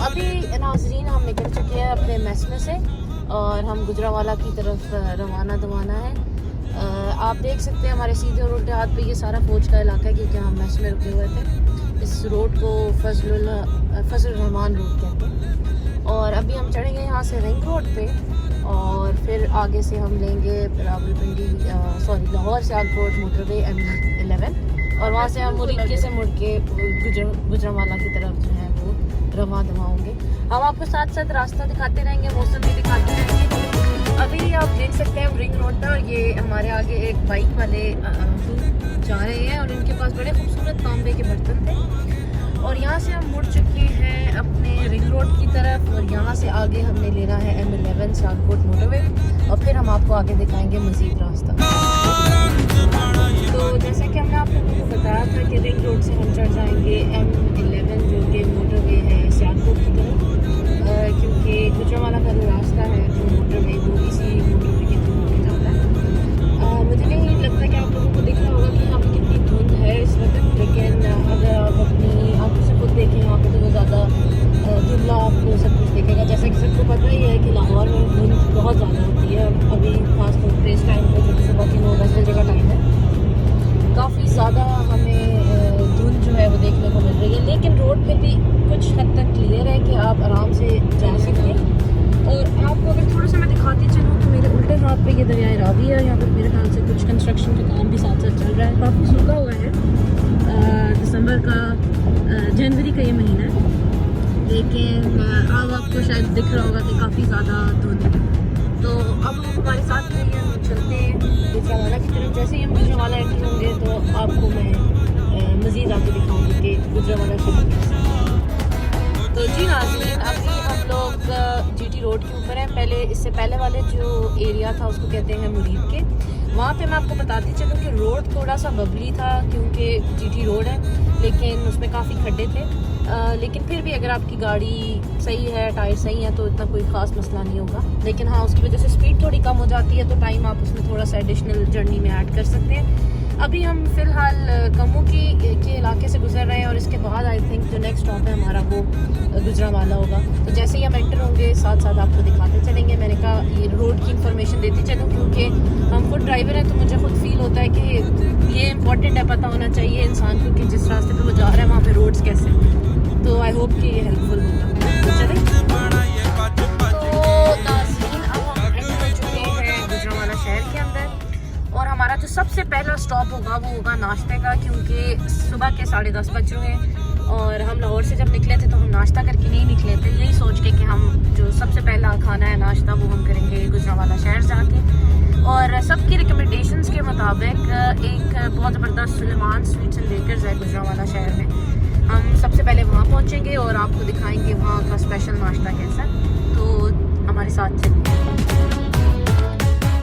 अभी नाज़रीन हम निकल चुके हैं अपने मेस में से और हम गुजरावाला की तरफ रवाना है। आप देख सकते हैं हमारे सीधे और उल्टे हाथ पे ये सारा फौज का इलाका है क्योंकि हम मेस में रुके हुए थे। इस रोड को फजल रहमान रोड कहते हैं। और अभी हम चढ़ेंगे यहाँ से रिंग रोड पे और फिर आगे से हम लेंगे रावलपिंडी लाहौर से आगकोट मोटरवे M11 और वहाँ से हम मुरीदके से मुड़ के गुजरावाला की तरफ जो है वो रवा होंगे। हम आपको साथ साथ रास्ता दिखाते रहेंगे, मौसम भी दिखाते रहेंगे। अभी आप देख सकते हैं रिंग रोड पर ये हमारे आगे एक बाइक वाले जा रहे हैं और इनके पास बड़े खूबसूरत तांबे के बर्तन थे। और यहाँ से हम मुड़ चुके हैं अपने रिंग रोड की तरफ और यहाँ से आगे हमने लेना है M11 सियालकोट मोटरवे और फिर हम आपको आगे दिखाएंगे मज़ीद रास्ता। तो जैसा कि हमने आप लोगों को बताया था कि रिंग रोड से हम चढ़ जाएंगे M11 जो कि मोटरवे है सियालकोट की तरफ, क्योंकि गुजरावाला का जो रास्ता है जो मोटरवे वो इसी मोटरवे के थ्रू होकर जाता है। मुझे नहीं लगता कि आप लोगों को दिख रहा होगा कि यहाँ पर कितनी धुंध है इस वक्त, लेकिन अगर आप अपनी आंखों से खुद देखें यहाँ पर तो वो ज़्यादा धुंधला आपको सब कुछ दिखेगा। जैसा कि सबको पता ही है कि लाहौर में धुंध बहुत ज़्यादा होती है। अभी खासतौर पर इस टाइम पर जो सुबह की 9-10 बजे का टाइम है, काफ़ी ज़्यादा हमें धुंध जो है वो देखने को मिल रही है, लेकिन रोड फिर भी कुछ हद तक क्लियर है कि आप आराम से जा सकते हैं। और आपको अगर थोड़ा सा मैं दिखाती चलूँ तो मेरे उल्टे हाथ पे ये दरियाए रावी है। यहाँ पर मेरे ख्याल से कुछ कंस्ट्रक्शन का काम भी साथ साथ चल रहा है। काफ़ी सूखा हुआ है, जनवरी का ये महीना है, लेकिन अब आपको शायद दिख रहा होगा कि काफ़ी ज़्यादा धुंध है। तो अब आप हमारे साथ में हम चलते हैं गुजरावाला की तरफ। जैसे ही हम गुजरावाला एंट्री होंगे तो आपको मैं मज़ीद आगे दिखाऊंगी कि गुजरावाला शहर कैसा है। तो जी नाज़रीन, अभी हम लोग GT रोड के ऊपर हैं। इससे पहले वाले जो एरिया था उसको कहते हैं मुरीदके। वहाँ पे मैं आपको बताती चलूँ कि रोड थोड़ा सा बबली था क्योंकि GT रोड है, लेकिन उसमें काफ़ी खड्डे थे। लेकिन फिर भी अगर आपकी गाड़ी सही है, टायर सही है, तो इतना कोई ख़ास मसला नहीं होगा। लेकिन हाँ, उसकी वजह से स्पीड थोड़ी कम हो जाती है तो टाइम आप उसमें थोड़ा सा एडिशनल जर्नी में ऐड कर सकते हैं। अभी हम फ़िलहाल कमू के इलाके से गुजर रहे हैं और इसके बाद आई थिंक जो नेक्स्ट स्टॉप है हमारा वो गुजरावाला होगा। तो जैसे ही हम एंटर होंगे साथ साथ आपको दिखाते चलेंगे। मैंने कहा ये रोड की इन्फॉर्मेशन देती चलूँ क्योंकि हम खुद ड्राइवर हैं, तो मुझे खुद फील होता है कि ये इंपॉर्टेंट है, पता होना चाहिए इंसान को कि जिस रास्ते पे वो जा रहा है वहाँ पे रोड्स कैसे हैं। तो आई होप कि ये हेल्पफुल होगा। तो चलें। तो नाज़रीन, अब हम एंटर हो चुके हैं गुजरावाला शहर के अंदर और हमारा जो सबसे पहला स्टॉप होगा वो होगा नाश्ते का, क्योंकि सुबह के 10:30 बज रहे हैं और हम लाहौर से जब निकले थे तो हम नाश्ता करके नहीं निकले थे, यही सोच के कि हम जो सबसे पहला खाना है नाश्ता वो हम करेंगे गुजरावाला शहर जाके। और सबकी रिकमेंडेशंस के मुताबिक एक बहुत ज़बरदस्त सुलेमान स्वीट्स एंड बेकर्स है गुजरावाला शहर में। हम सबसे पहले वहाँ पहुँचेंगे और आपको दिखाएंगे वहाँ का स्पेशल नाश्ता कैसा है। तो हमारे साथ चलिए।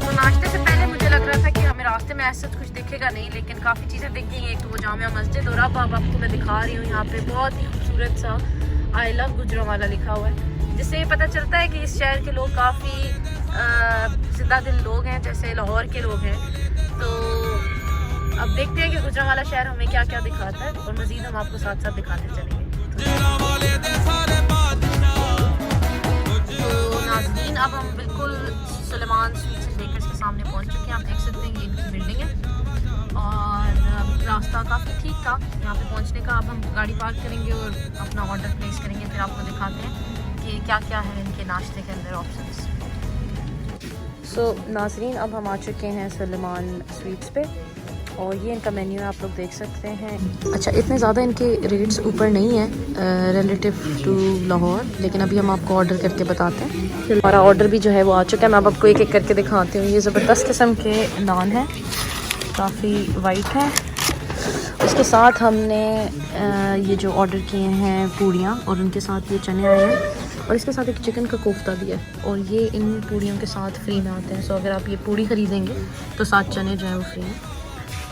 तो नाश्ते से पहले मुझे लग रहा था कि हमें रास्ते में ऐसा कुछ दिखेगा नहीं, लेकिन काफ़ी चीज़ें दिख गई हैं। एक तो वो जामिया मस्जिद और अब आपको मैं दिखा रही हूँ यहाँ पे बहुत ही खूबसूरत सा आई लव गुजरावाला लिखा हुआ है, जिससे ये पता चलता है कि इस शहर के लोग काफ़ी ज़िंदा दिल लोग हैं, जैसे लाहौर के लोग हैं। तो अब देखते हैं कि गुजरावाला शहर हमें क्या क्या दिखाता है और मज़ीद हम आपको साथ साथ दिखाते चलेंगे। तो नाज़रीन, अब हम बिल्कुल सुलेमान स्वीट्स एंड बेकर्स के सामने पहुंच चुके हैं। आप देख सकते हैं ये इनकी बिल्डिंग है और रास्ता काफ़ी ठीक था यहाँ पे पहुंचने का। अब हम गाड़ी पार्क करेंगे और अपना ऑर्डर प्लेस करेंगे, फिर आपको दिखाते हैं कि क्या क्या है इनके नाश्ते के अंदर ऑप्शंस। सो नाज़रीन, अब हम आ चुके हैं सुलेमान स्वीट्स पे और ये इनका मेन्यू है, आप लोग देख सकते हैं। अच्छा, इतने ज़्यादा इनके रेट्स ऊपर नहीं है रिलेटिव टू लाहौर, लेकिन अभी हम आपको ऑर्डर करके बताते हैं। हमारा ऑर्डर भी जो है वो आ चुका है। मैं अब आपको एक एक करके दिखाती हूँ। ये ज़बरदस्त किस्म के नान है, काफ़ी वाइट है। उसके साथ हमने ये जो ऑर्डर किए हैं पूड़ियाँ और उनके साथ ये चने आए हैं और इसके साथ एक चिकन का कोफ्ता भी है और ये इन पूड़ियों के साथ फ्री में आते हैं। सो अगर आप ये पूड़ी ख़रीदेंगे तो 7 चने जो है वो फ्री हैं।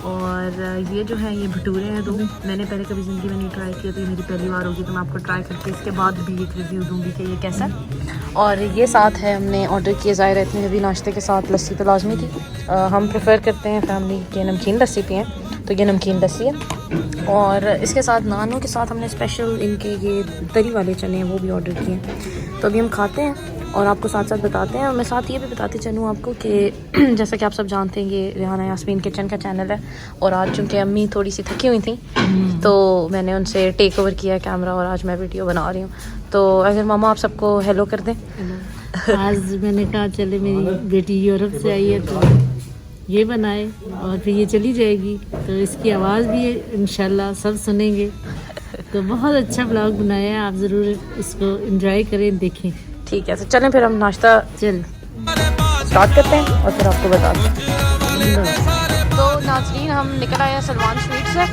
और ये जो है ये भटूरे हैं 2। मैंने पहले कभी ज़िंदगी में नहीं ट्राई किया, तो ये मेरी पहली बार होगी, तो मैं आपको ट्राई करके इसके बाद भी एक रिव्यू दूंगी कि ये कैसा है। और ये साथ है हमने ऑर्डर किए, ज़ाहिर इतने हेवी नाश्ते के साथ लस्सी तो लाजमी थी। हम प्रेफर करते हैं फैमिली के नमकीन लस्सी पिएँ, तो ये नमकीन लस्सी है और इसके साथ नानों के साथ हमने स्पेशल इनके ये तरी वाले चने हैं वो भी ऑर्डर किए हैं। तो अभी हम खाते हैं और आपको साथ साथ बताते हैं। और मैं साथ ये भी बताती चलूँ आपको कि जैसा कि आप सब जानते हैं ये रेहाना यास्मीन किचन का चैनल है और आज चूँकि अम्मी थोड़ी सी थकी हुई थी तो मैंने उनसे टेक ओवर किया कैमरा और आज मैं वीडियो बना रही हूँ। तो अगर मामा आप सबको हेलो कर दें। आज मैंने कहा चले मेरी बेटी यूरोप से आई है तो ये बनाए और फिर ये चली जाएगी तो इसकी आवाज़ भी इंशाल्लाह सब सुनेंगे। तो बहुत अच्छा ब्लॉग बनाया है, आप ज़रूर इसको एंजॉय करें, देखें। ठीक है, तो चलें फिर हम नाश्ता स्टार्ट करते हैं और फिर आपको बताते हैं। तो नाज़रीन हम निकल आए हैं सलमान स्वीट से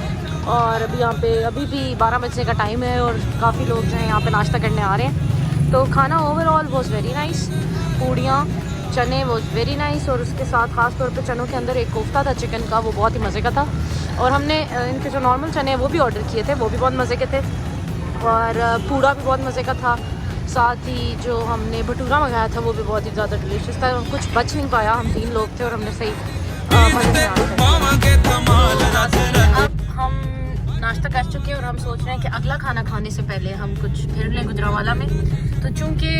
और अभी यहाँ पे अभी भी 12 बजे का टाइम है और काफ़ी लोग जो हैं यहाँ पे नाश्ता करने आ रहे हैं। तो खाना ओवरऑल वॉज वेरी नाइस, पूड़ियाँ चने वॉज वेरी नाइस और उसके साथ ख़ास तौर पे चनों के अंदर एक कोफ्ता था चिकन का, वो बहुत ही मज़े का था। और हमने इनके जो नॉर्मल चने हैं वो भी ऑर्डर किए थे, वो भी बहुत मज़े के थे और पूड़ा भी बहुत मज़े का था। साथ ही जो हमने भटूरा मंगाया था वो भी बहुत ही ज़्यादा डिलीशियस था। कुछ बच नहीं पाया, हम 3 लोग थे और हमने सही मज़े से अब हम नाश्ता कर चुके हैं और हम सोच रहे हैं कि अगला खाना खाने से पहले हम कुछ फिर लें गुजरावाला में। तो चूँकि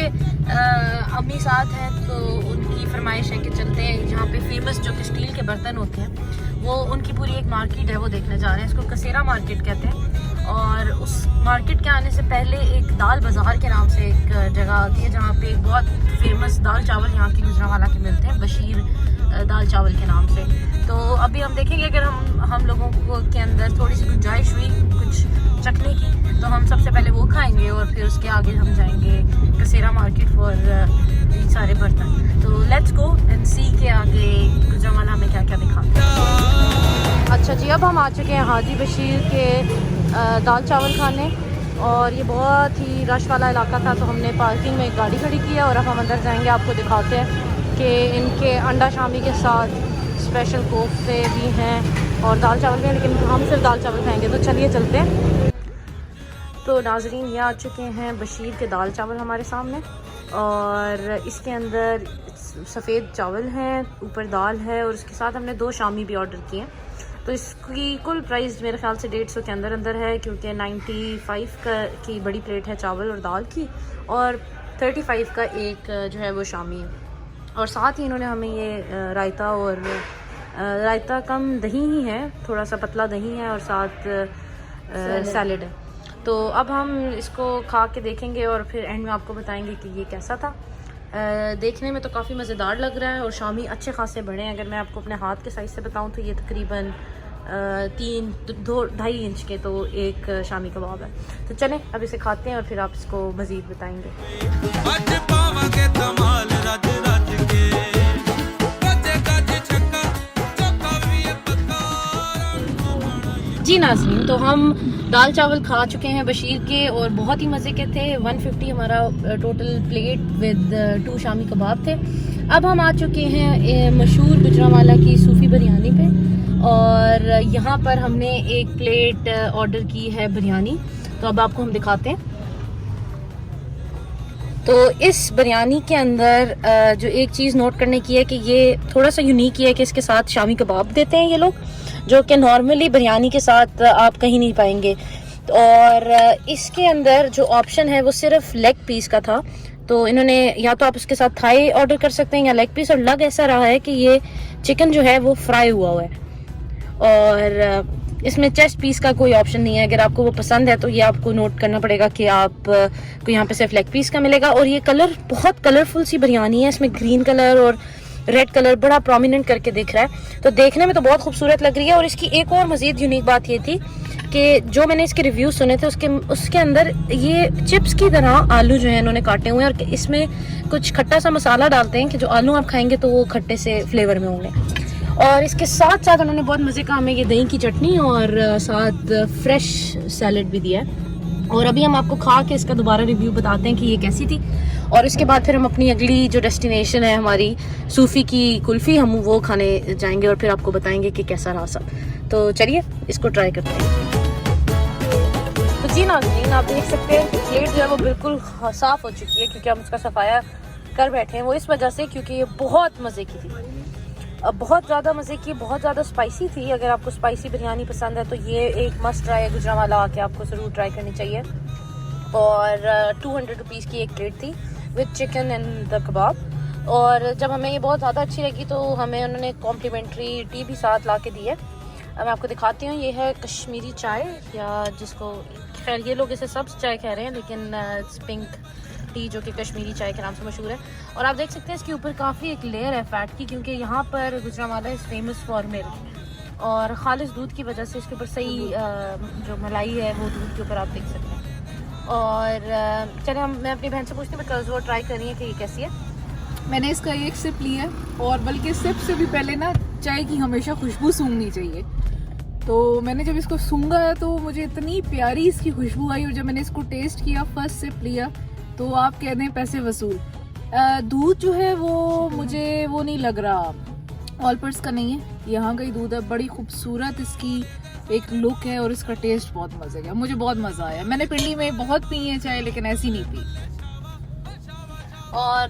अम्मी साथ हैं तो उनकी फरमाइश है कि चलते हैं जहाँ पे फेमस जो कि स्टील के बर्तन होते हैं वो उनकी पूरी एक मार्केट है वो देखने जा रहे हैं। इसको कसेरा मार्केट कहते हैं और उस मार्केट के आने से पहले एक दाल बाज़ार के नाम से एक जगह आती है जहाँ पे एक बहुत फेमस दाल चावल यहाँ की गुजरावाला के मिलते हैं, बशीर दाल चावल के नाम से। तो अभी हम देखेंगे अगर हम लोगों को के अंदर थोड़ी सी गुंजाइश हुई कुछ चखने की तो हम सबसे पहले वो खाएंगे और फिर उसके आगे हम जाएंगे कसेरा मार्केट फॉर सारे बर्तन। तो लेट्स गो एंड सी के आगे गुजरावाला में क्या क्या दिखाते हैं। अच्छा जी, अब हम आ चुके हैं हाजी बशीर के दाल चावल खाने और ये बहुत ही रश वाला इलाका था तो हमने पार्किंग में एक गाड़ी खड़ी की है और अब हम अंदर जाएंगे, आपको दिखाते हैं कि इनके अंडा शामी के साथ स्पेशल कोफ्ते भी हैं और दाल चावल भी हैं, लेकिन हम सिर्फ दाल चावल खाएंगे। तो चलिए चलते हैं। तो नाजरीन ये आ चुके हैं बशीर के दाल चावल हमारे सामने और इसके अंदर सफ़ेद चावल हैं, ऊपर दाल है और उसके साथ हमने 2 शामी भी ऑर्डर किए हैं। तो इसकी कुल प्राइस मेरे ख्याल से 150 के अंदर अंदर है क्योंकि 95 की बड़ी प्लेट है चावल और दाल की और 35 का एक जो है वो शामी है। और साथ ही इन्होंने हमें ये रायता और रायता कम दही ही है, थोड़ा सा पतला दही है और साथ सैलेड है। तो अब हम इसको खा के देखेंगे और फिर एंड में आपको बताएंगे कि ये कैसा था। देखने में तो काफ़ी मज़ेदार लग रहा है और शामी अच्छे खासे बड़े हैं। अगर मैं आपको अपने हाथ के साइज़ से बताऊं तो ये तकरीबन 2.5 इंच के तो एक शामी कबाब है। तो चलें अब इसे खाते हैं और फिर आप इसको मज़ीद बताएंगे। जी नाज़रीन, तो हम दाल चावल खा चुके हैं बशीर के और बहुत ही मज़े के थे। 150 हमारा total plate with 2 shami kebab थे। अब हम आ चुके हैं मशहूर गुजरावाला की सूफ़ी बिरयानी पे और यहाँ पर हमने एक प्लेट ऑर्डर की है बिरयानी। तो अब आपको हम दिखाते हैं। तो इस बिरयानी के अंदर जो एक चीज़ नोट करने की है कि ये थोड़ा सा यूनिक है कि इसके साथ शामी कबाब देते हैं ये लोग, जो कि नॉर्मली बिरयानी के साथ आप कहीं नहीं पाएंगे। और इसके अंदर जो ऑप्शन है वो सिर्फ लेग पीस का था। तो इन्होंने या तो आप उसके साथ थाई ऑर्डर कर सकते हैं या लेग पीस, और लग ऐसा रहा है कि ये चिकन जो है वो फ्राई हुआ है और इसमें चेस्ट पीस का कोई ऑप्शन नहीं है। अगर आपको वो पसंद है तो ये आपको नोट करना पड़ेगा कि आपको यहाँ पे सिर्फ लेग पीस का मिलेगा। और ये कलर बहुत कलरफुल सी बिरयानी है, इसमें ग्रीन कलर और रेड कलर बड़ा प्रोमिनेंट करके दिख रहा है, तो देखने में तो बहुत खूबसूरत लग रही है। और इसकी एक और मज़ीद यूनिक बात ये थी कि जो मैंने इसके रिव्यू सुने थे उसके अंदर ये चिप्स की तरह आलू जो है इन्होंने काटे हुए हैं और इसमें कुछ खट्टा सा मसाला डालते हैं कि जो आलू आप खाएंगे तो वो खट्टे से फ्लेवर में होंगे। और इसके साथ साथ उन्होंने बहुत मज़े का हमें ये दही की चटनी और साथ फ्रेश सैलेड भी दिया है। और अभी हम आपको खा के इसका दोबारा रिव्यू बताते हैं कि ये कैसी थी और इसके बाद फिर हम अपनी अगली जो डेस्टिनेशन है हमारी सूफ़ी की कुल्फ़ी, हम वो खाने जाएंगे और फिर आपको बताएंगे कि कैसा रहा सब। तो चलिए इसको ट्राई करते हैं। तो जी नाज़रीन, आप देख सकते हैं प्लेट जो है वो बिल्कुल साफ़ हो चुकी है क्योंकि हम उसका सफाया कर बैठे हैं। वो इस वजह से क्योंकि ये बहुत मज़े की थी। बहुत ज़्यादा मज़े की, बहुत ज़्यादा स्पाइसी थी। अगर आपको स्पाइसी बिरयानी पसंद है तो ये एक मस्ट ट्राई है, गुजरांवाला आके आपको ज़रूर ट्राई करनी चाहिए। और 200 रुपीज़ की एक प्लेट थी विद चिकन एंड द कबाब। और जब हमें ये बहुत ज़्यादा अच्छी लगी तो हमें उन्होंने कॉम्प्लीमेंट्री टी भी साथ ला के दी है। अब मैं आपको दिखाती हूँ, ये है कश्मीरी चाय, या जिसको खैर ये लोग इसे सब्ज़ चाय कह रहे हैं, लेकिन पिंक टी जो कि कश्मीरी चाय के नाम से मशहूर है। और आप देख सकते हैं इसके ऊपर काफ़ी एक लेयर है फ़ैट की, क्योंकि यहाँ पर Gujranwala is famous for milk, और खालिश दूध की वजह से इसके ऊपर सही जो मलाई है वो दूध के ऊपर आप देख सकते हैं। और चले मैं अपनी बहन से पूछती हूँ, बिकॉज वो ट्राई कर रही है कि ये कैसी है। मैंने इसका एक सिप लिया और बल्कि सिप से भी पहले ना चाय की हमेशा खुशबू सूंघनी चाहिए। तो मैंने जब इसको सूंघा है तो मुझे इतनी प्यारी इसकी खुशबू आई, और जब मैंने इसको टेस्ट किया, फर्स्ट सिप लिया, तो आप कह दें पैसे वसूल। दूध जो है वो मुझे वो नहीं लग रहा, ऑलपर्स का नहीं है, यहाँ का ही दूध है। बड़ी खूबसूरत इसकी एक लुक है और इसका टेस्ट बहुत मजे का, मुझे बहुत मजा आया। मैंने पिंडी में बहुत पी है चाय, लेकिन ऐसी नहीं पी। और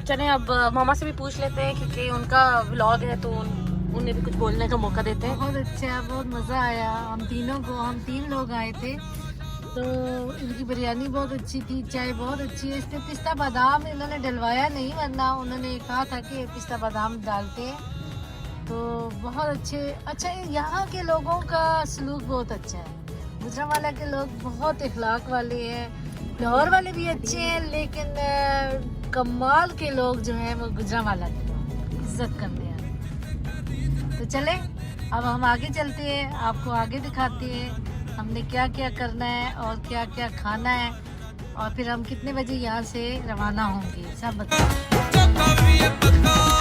चले अब मामा से भी पूछ लेते हैं, क्योंकि उनका व्लॉग है तो उन्हें भी कुछ बोलने का मौका देते हैं। बहुत अच्छा, बहुत मज़ा आया। हम तीन लोग आए थे, तो इनकी बिरयानी बहुत अच्छी थी, चाय बहुत अच्छी है। इसमें पिस्ता बादाम इन्होंने डलवाया नहीं, वरना उन्होंने कहा था कि पिस्ता बादाम डालते हैं। तो बहुत अच्छा यहाँ के लोगों का सलूक बहुत अच्छा है। गुजरांवाला के लोग बहुत इखलाक वाले हैं, लाहौर वाले भी अच्छे हैं, लेकिन कमाल के लोग जो हैं वो गुजरांवाला के लोग इज्जत करते हैं। तो चले अब हम आगे चलते हैं, आपको आगे दिखाते हैं हमने क्या क्या करना है और क्या क्या खाना है, और फिर हम कितने बजे यहाँ से रवाना होंगे, सब बताओ।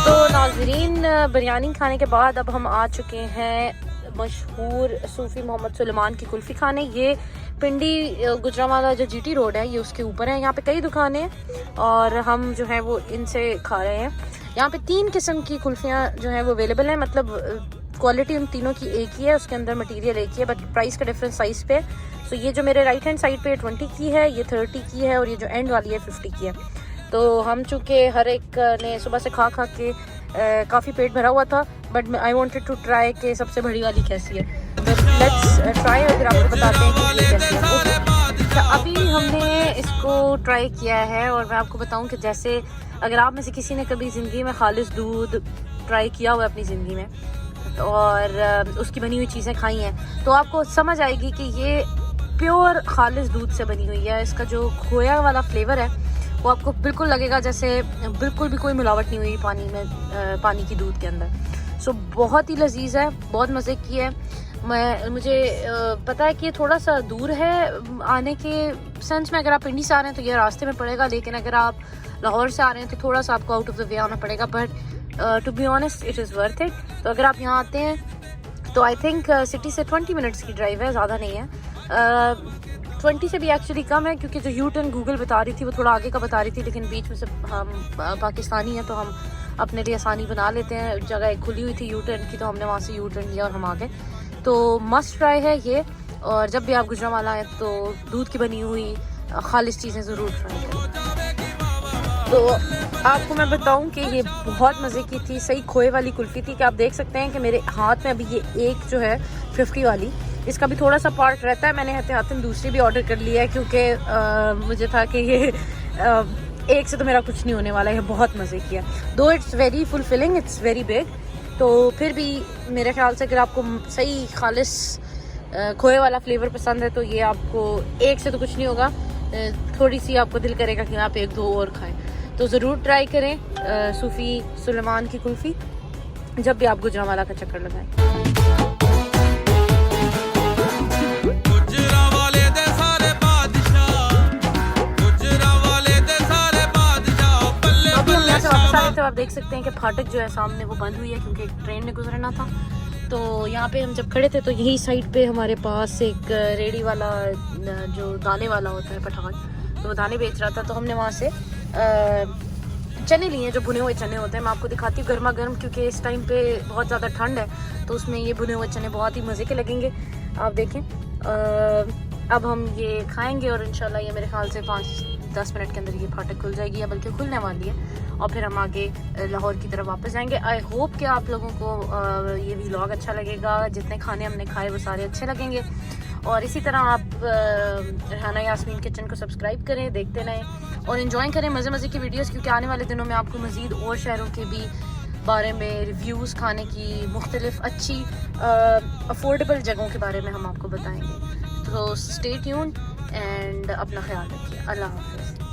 तो नाज़रीन, बिरयानी खाने के बाद अब हम आ चुके हैं मशहूर सूफ़ी मोहम्मद सुलेमान की कुल्फ़ी खाने। ये पिंडी गुजरांवाला जो जीटी रोड है, ये उसके ऊपर है। यहाँ पे कई दुकानें हैं और हम जो है वो इनसे खा रहे हैं। यहाँ पे 3 किस्म की कुल्फ़ियाँ जो है वो अवेलेबल हैं, मतलब क्वालिटी उन तीनों की एक ही है, उसके अंदर मटेरियल एक ही है, बट प्राइस का डिफरेंस साइज़ पे। सो ये जो मेरे राइट हैंड साइड पे 20 की है, ये 30 की है, और ये जो एंड वाली है 50 की है। तो हम चूँकि हर एक ने सुबह से खा के काफ़ी पेट भरा हुआ था, but I wanted to try कि सबसे बड़ी वाली कैसी है। तो लेट्स ट्राई, और फिर आपको बताते हैं कि ये कैसी है। तो अभी हमने इसको ट्राई किया है, और मैं आपको बताऊं कि जैसे अगर आप में से किसी ने कभी ज़िंदगी में खालिश दूध ट्राई किया हुआ है अपनी ज़िंदगी में, और उसकी बनी हुई चीज़ें खाई हैं, तो आपको समझ आएगी कि ये प्योर खालिश दूध से बनी हुई है। इसका जो खोया वाला फ्लेवर है वो आपको बिल्कुल लगेगा जैसे बिल्कुल भी कोई मिलावट नहीं हुई पानी में, पानी की दूध के अंदर। सो बहुत ही लजीज है, बहुत मज़े की है। मुझे पता है कि ये थोड़ा सा दूर है आने के सेंस में, अगर आप पिंडी से आ रहे हैं तो ये रास्ते में पड़ेगा, लेकिन अगर आप लाहौर से आ रहे हैं तो थोड़ा सा आपको आउट ऑफ द वे आना पड़ेगा, but to be honest it is worth it. तो अगर आप यहाँ आते हैं तो आई थिंक सिटी से 20 मिनट्स की ड्राइव है, ज़्यादा नहीं है। 20 से भी एक्चुअली कम है, क्योंकि जो यू टर्न गूगल बता रही थी वो थोड़ा आगे का बता रही थी, लेकिन बीच में से हम पाकिस्तानी हैं तो हम अपने लिए आसानी बना लेते हैं। जगह एक खुली हुई थी यू टर्न की, तो हमने वहाँ से यू टर्न लिया और हम आ गए। तो मस्ट ट्राई है ये, और जब भी आप गुजरांवाला आए तो दूध की बनी हुई खालिश चीज़ें ज़रूर ट्राई करें। तो आपको मैं बताऊं कि ये बहुत मज़े की थी, सही खोए वाली कुल्फ़ी थी कि आप देख सकते हैं कि मेरे हाथ में अभी ये एक जो है 50 वाली, इसका भी थोड़ा सा पार्ट रहता है। मैंने हाथन दूसरी भी ऑर्डर कर लिया है, क्योंकि मुझे था कि ये एक से तो मेरा कुछ नहीं होने वाला है। बहुत मज़े किया, दो it's very fulfilling, it's very big. तो फिर भी मेरे ख्याल से अगर आपको सही खालिश खोए वाला फ्लेवर पसंद है तो ये आपको एक से तो कुछ नहीं होगा, थोड़ी सी आपको दिल करेगा कि आप 1-2 और खाएं। तो ज़रूर ट्राई करें सूफ़ी सुलेमान की कुल्फ़ी जब भी आप गुजरांवाला का चक्कर लगाएं। तो आप देख सकते हैं कि फाटक जो है सामने वो बंद हुई है, क्योंकि एक ट्रेन ने गुजरना था। तो यहाँ पे हम जब खड़े थे तो यही साइड पे हमारे पास एक रेडी वाला जो दाने वाला होता है पठान, तो वो दाने बेच रहा था। तो हमने वहाँ से चने लिए, जो भुने हुए चने होते हैं। मैं आपको दिखाती हूँ गर्मा गर्म, क्योंकि इस टाइम पे बहुत ज़्यादा ठंड है, तो उसमें ये भुने हुए चने बहुत ही मज़े के लगेंगे। आप देखें, अब हम ये खाएंगे और इंशाल्लाह ये मेरे ख्याल से 10 मिनट के अंदर ये फाटक खुल जाएगी, या बल्कि खुलने वाली है, और फिर हम आगे लाहौर की तरफ वापस जाएंगे। आई होप कि आप लोगों को ये व्लॉग अच्छा लगेगा, जितने खाने हमने खाए वो सारे अच्छे लगेंगे। और इसी तरह आप रेहाना यास्मीन किचन को सब्सक्राइब करें, देखते रहें और इन्जॉय करें मज़े मज़े की वीडियोस, क्योंकि आने वाले दिनों में आपको मज़ीद और शहरों के भी बारे में रिव्यूज़, खाने की मुख्तलिफ अच्छी अफोर्डेबल जगहों के बारे में हम आपको बताएंगे। तो स्टे ट्यून्ड एंड अपना ख्याल रखिए। अल्लाह हाफ़िज़।